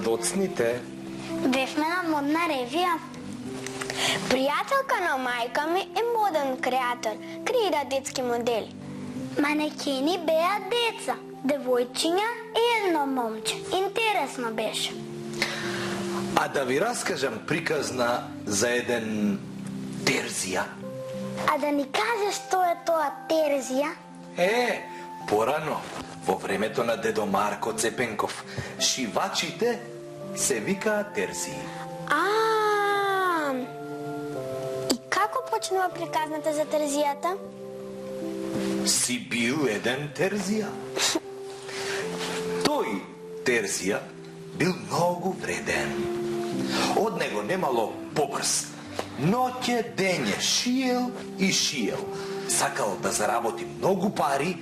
доцните. Бевме на модна ревија. Пријателка на мајка ми е моден креатор, креира детски модели. Манекени беа деца, девојчиња и едно момче. Интересно беше. А да ви раскажам приказна за еден терзија. А да ни кажеш што е тоа терзија? Порано, во времето на дедо Марко Цепенков, шивачите се викаат терзии. И како почнува приказната за терзијата? Си бил еден терзија. Тој терзија бил многу вреден. Од него немало побрз. Ноќе дење шиел и шиел. Сакал да заработи многу пари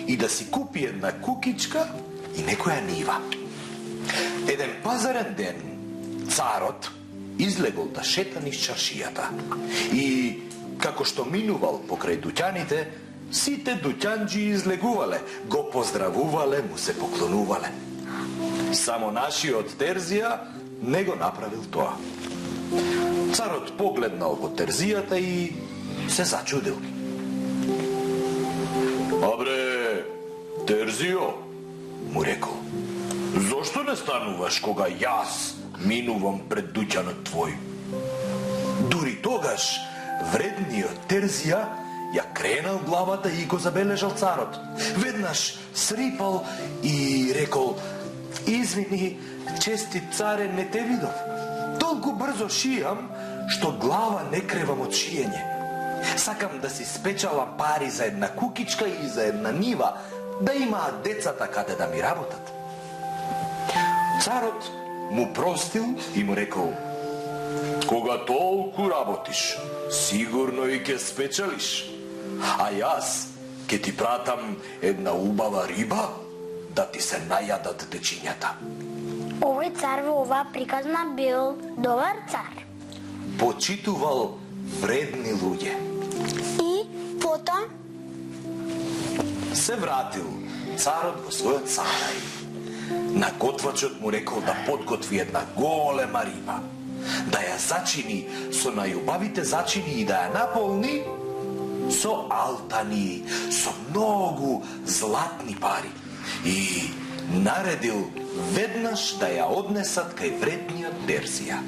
и да си купи една кукичка и некоја нива. Еден пазарен ден царот излегол да шета низ чаршијата и како што минувал покрај дуќаните, сите дуќанџи излегувале, го поздравувале, му се поклонувале. Само нашиот терзија не го направил тоа. Царот погледнал во терзијата и се зачудил. Абре, терзио, му рекол, зошто не стануваш кога јас минувам пред дуќанот твој? Дури тогаш вредниот терзија ја кренал главата и го забележал царот. Веднаш срипал и рекол: извини, честит царе, не те видов. Толку брзо шијам, што глава не кревам од шиење. Сакам да си спечалам пари за една кукичка и за една нива, да имаат децата каде да ми работат. Царот му простил и му рекол: кога толку работиш, сигурно и ќе спечалиш. А јас ќе ти пратам една убава риба да ти се најадат дечињата. Овој цар во оваа приказна бил добар цар. Почитувал вредни луѓе. И потоа се вратил царот во својот сарај. На готвачот му рекол да подготви една голема риба, да ја зачини со најубавите зачини и да ја наполни со алтани, со многу златни пари. И наредил веднаш да ја однесат кај вредниот терзија.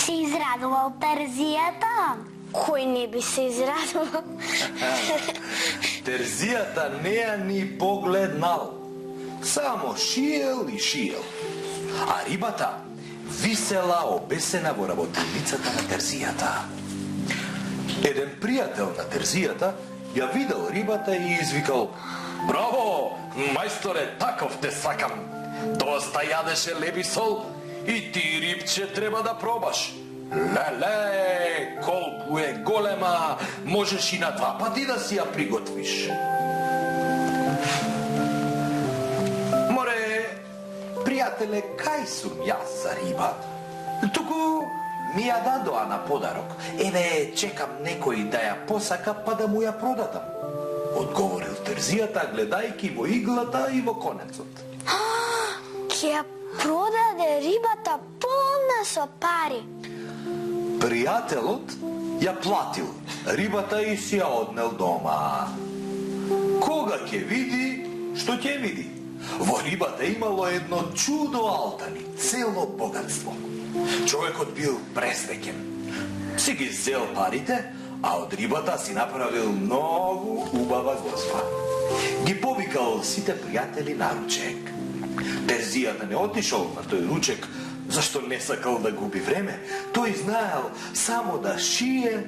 се израдувал терзијата? Кој не би се израдувал? Терзијата не ја ни погледнал. Само шиел и шиел. А рибата висела обесена во работилницата на терзијата. Еден пријател на терзијата ја видел рибата и извикал: браво, мајсторе, таков те сакам. Доста јадеше лебисол и ти рибче треба да пробаш. Леле, колку е голема, можеш и на 2 пати да си ја приготвиш. Море, пријателе, кај сум јас за риба? Туку ми ја дадоа на подарок. Еве, чекам некој да ја посака па да му ја продадам. Одговорил терзијата, гледајки во иглата и во конецот. Ќе ја продаде рибата полна со пари. Пријателот ја платил рибата и си ја однел дома. Кога ќе види, што ќе види? Во рибата имало едно чудо алтани, цело богатство. Човекот бил пресреќен. Си ги зел парите, а од рибата си направил многу убава гозба. Ги повикал сите пријатели на ручек. Терзијата не отишол на тој ручек, зашто не сакал да губи време. Тој знаел само да шие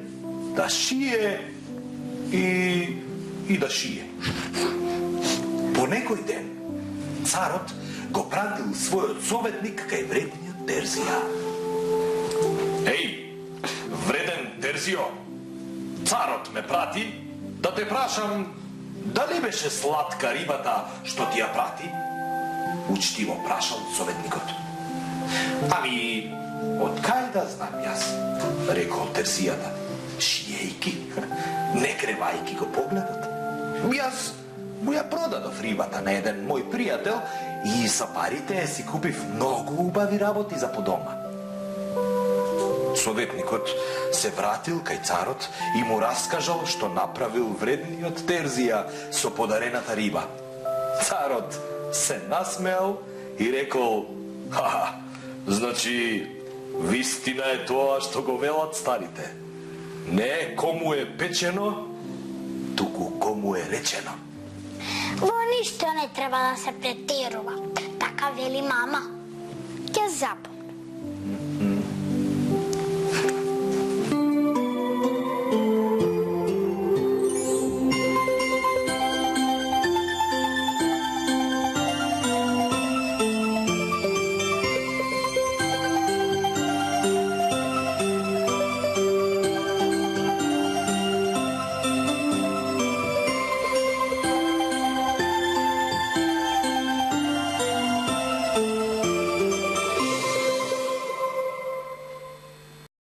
и да шие. По некој ден царот го пратил својот советник кај вредниот терзија. Еј, вреден терзио, царот ме прати да те прашам дали беше сладка рибата што ти ја прати? Учтиво прашал советникот. Ами, од кај да знам јас? Рекол терзијата, шиејки, не кревајки го погледот. Јас му ја продадов рибата на еден мој пријател И sa парите си купив многу убави работи за по дома. Советникот се вратил кај царот и му раскажал што направил вредниот Терзија со подарената риба. Царот се насмеал и рекол: «Ха, значи, вистина е тоа што го велат старите. Не кому е печено, туку кому е речено». Во ништо не треба да се претерува. Така вели мама. Ќе запомнам.